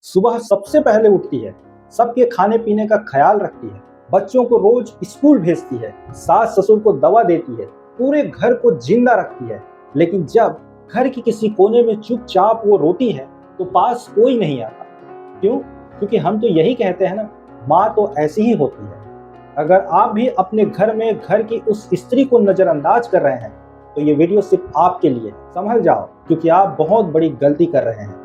सुबह सबसे पहले उठती है, सबके खाने पीने का ख्याल रखती है, बच्चों को रोज स्कूल भेजती है, सास ससुर को दवा देती है, पूरे घर को जिंदा रखती है। लेकिन जब घर की किसी कोने में चुपचाप वो रोती है तो पास कोई नहीं आता। क्यों? क्योंकि हम तो यही कहते हैं ना, माँ तो ऐसी ही होती है। अगर आप भी अपने घर में घर की उस स्त्री को नजरअंदाज कर रहे हैं तो ये वीडियो सिर्फ आपके लिए। संभल जाओ, क्योंकि आप बहुत बड़ी गलती कर रहे हैं।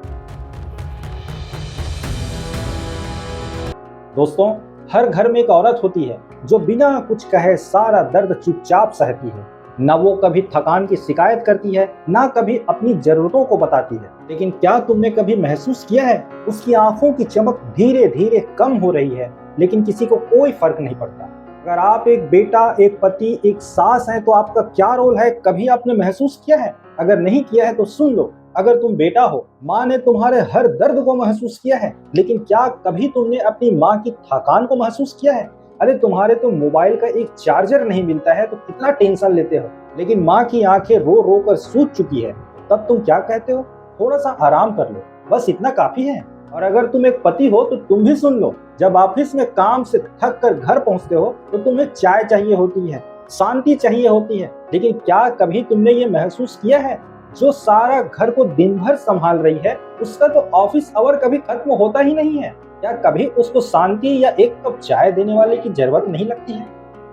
दोस्तों, हर घर में एक औरत होती है जो बिना कुछ कहे सारा दर्द चुपचाप सहती है। न वो कभी थकान की शिकायत करती है, ना कभी अपनी जरूरतों को बताती है। लेकिन क्या तुमने कभी महसूस किया है, उसकी आंखों की चमक धीरे धीरे कम हो रही है, लेकिन किसी को कोई फर्क नहीं पड़ता। अगर आप एक बेटा, एक पति, एक सास हैं तो आपका क्या रोल है, कभी आपने महसूस किया है? अगर नहीं किया है तो सुन लो। अगर तुम बेटा हो, माँ ने तुम्हारे हर दर्द को महसूस किया है, लेकिन क्या कभी तुमने अपनी माँ की थकान को महसूस किया है? अरे तुम्हारे तो मोबाइल का एक चार्जर नहीं मिलता है तो कितना टेंशन लेते हो, लेकिन माँ की आंखें रो रो कर सूज चुकी है, तब तुम क्या कहते हो? थोड़ा सा आराम कर लो, बस इतना काफी है। और अगर तुम एक पति हो तो तुम भी सुन लो। जब ऑफिस में काम से थक कर घर पहुंचते हो तो तुम्हें चाय चाहिए होती है, शांति चाहिए होती है, लेकिन क्या कभी तुमने ये महसूस किया है, जो सारा घर को दिन भर संभाल रही है उसका तो ऑफिस आवर कभी खत्म होता ही नहीं है? क्या कभी उसको शांति या एक कप चाय देने वाले की जरूरत नहीं लगती है?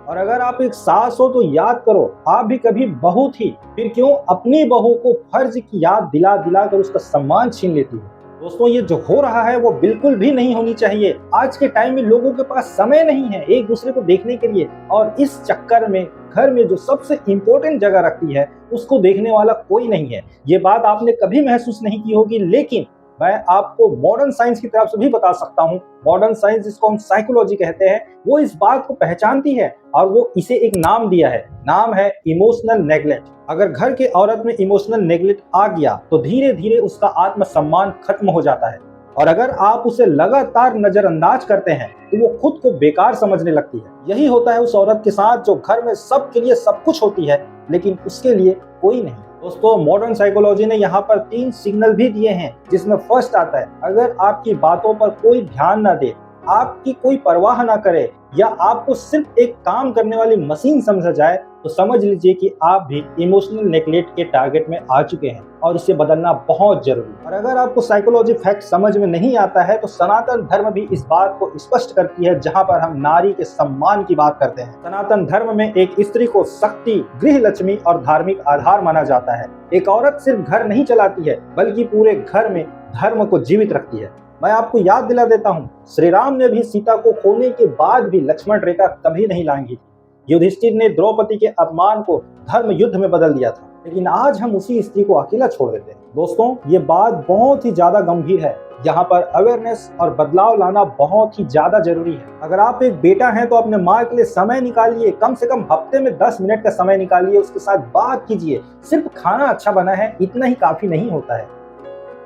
और अगर आप एक सास हो तो याद करो, आप भी कभी बहू थी, फिर क्यों अपनी बहू को फर्ज की याद दिला दिला कर उसका सम्मान छीन लेती है? दोस्तों, ये जो हो रहा है वो बिल्कुल भी नहीं होनी चाहिए। आज के टाइम में लोगों के पास समय नहीं है एक दूसरे को देखने के लिए, और इस चक्कर में घर में जो सबसे इम्पोर्टेंट जगह रखती है उसको देखने वाला कोई नहीं है। ये बात आपने कभी महसूस नहीं की होगी, लेकिन मैं आपको मॉडर्न साइंस की तरफ से भी बता सकता हूँ। मॉडर्न साइंस, जिसको हम साइकोलॉजी कहते हैं, वो इस बात को पहचानती है और वो इसे एक नाम दिया है। नाम है इमोशनल नेगलेक्ट। अगर घर के औरत में इमोशनल नेगलेक्ट आ गया तो धीरे धीरे उसका आत्मसम्मान खत्म हो जाता है, और अगर आप उसे लगातार नजरअंदाज करते हैं तो वो खुद को बेकार समझने लगती है। यही होता है उस औरत के साथ जो घर में सबके लिए सब कुछ होती है, लेकिन उसके लिए कोई नहीं। दोस्तों, मॉडर्न साइकोलॉजी ने यहाँ पर 3 सिग्नल भी दिए हैं, जिसमें फर्स्ट आता है, अगर आपकी बातों पर कोई ध्यान ना दे, आपकी कोई परवाह ना करे, या आपको सिर्फ एक काम करने वाली मशीन समझा जाए, तो समझ लीजिए कि आप भी इमोशनल नेगलेक्ट के टारगेट में आ चुके हैं और इसे बदलना बहुत जरूरी है। और अगर आपको साइकोलॉजी फैक्ट समझ में नहीं आता है तो सनातन धर्म भी इस बात को स्पष्ट करती है, जहां पर हम नारी के सम्मान की बात करते हैं। सनातन धर्म में एक स्त्री को शक्ति, गृह लक्ष्मी और धार्मिक आधार माना जाता है। एक औरत सिर्फ घर नहीं चलाती है, बल्कि पूरे घर में धर्म को जीवित रखती है। मैं आपको याद दिला देता हूँ, श्री राम ने भी सीता को खोने के बाद भी लक्ष्मण रेखा कभी नहीं लांघी। युधिष्ठिर ने द्रौपदी के अपमान को धर्म युद्ध में बदल दिया था, लेकिन आज हम उसी स्त्री को अकेला छोड़ देते हैं। दोस्तों, ये बात बहुत ही ज्यादा गंभीर है। यहाँ पर अवेयरनेस और बदलाव लाना बहुत ही ज्यादा जरूरी है। अगर आप एक बेटा हैं तो अपने माँ के लिए समय निकालिए, कम से कम हफ्ते में 10 मिनट का समय निकालिए, उसके साथ बात कीजिए। सिर्फ खाना अच्छा बना है इतना ही काफी नहीं होता है।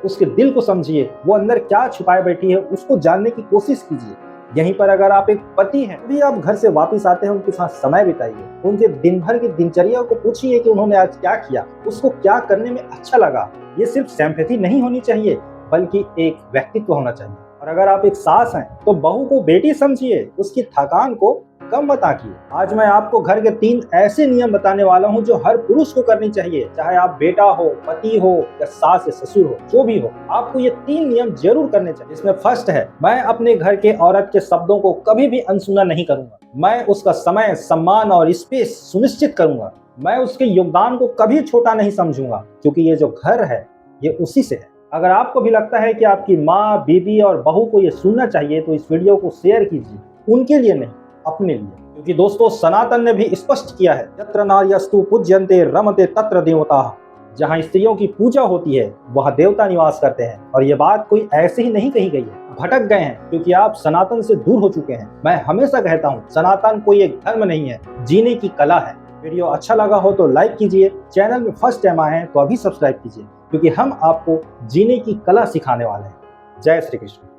उसके दिल को समझिए, वो अंदर क्या छुपाए बैठी है उसको जानने की कोशिश कीजिए। यहीं पर अगर आप एक पति हैं, भी आप घर से वापस आते हैं, उनके साथ समय बिताइए, उनके दिन भर की दिनचर्या को पूछिए कि उन्होंने आज क्या किया, उसको क्या करने में अच्छा लगा। ये सिर्फ सिंपैथी नहीं होनी चाहिए, बल्कि एक व्यक्तित्व होना चाहिए। और अगर आप एक सास हैं तो बहू को बेटी समझिए, उसकी थकान को कम मत आंकिए। आज मैं आपको घर के 3 ऐसे नियम बताने वाला हूं जो हर पुरुष को करनी चाहिए, चाहे आप बेटा हो, पति हो, या सास या ससुर हो, जो भी हो, आपको ये 3 नियम जरूर करने चाहिए। इसमें फर्स्ट है, मैं अपने घर के औरत के शब्दों को कभी भी अनसुना नहीं करूंगा। मैं उसका समय, सम्मान और स्पेस सुनिश्चित करूंगा। मैं उसके योगदान को कभी छोटा नहीं समझूंगा, क्योंकि ये जो घर है ये उसी से है। अगर आपको भी लगता है कि आपकी माँ, बीबी और बहू को ये सुनना चाहिए तो इस वीडियो को शेयर कीजिए, उनके लिए नहीं, अपने लिए। क्योंकि दोस्तों, सनातन ने भी स्पष्ट किया है, यत्र नार्यस्तु पूज्यन्ते रमते तत्र देवताः। जहां स्त्रियों की पूजा होती है वहां देवता निवास करते हैं। और ये बात कोई ऐसे ही नहीं कही गई है, भटक गए हैं क्योंकि आप सनातन से दूर हो चुके हैं। मैं हमेशा कहता हूँ, सनातन कोई एक धर्म नहीं है, जीने की कला है। वीडियो अच्छा लगा हो तो लाइक कीजिए, चैनल में फर्स्ट टाइम आए हैं तो अभी सब्सक्राइब कीजिए, क्योंकि हम आपको जीने की कला सिखाने वाले हैं। जय श्री कृष्ण।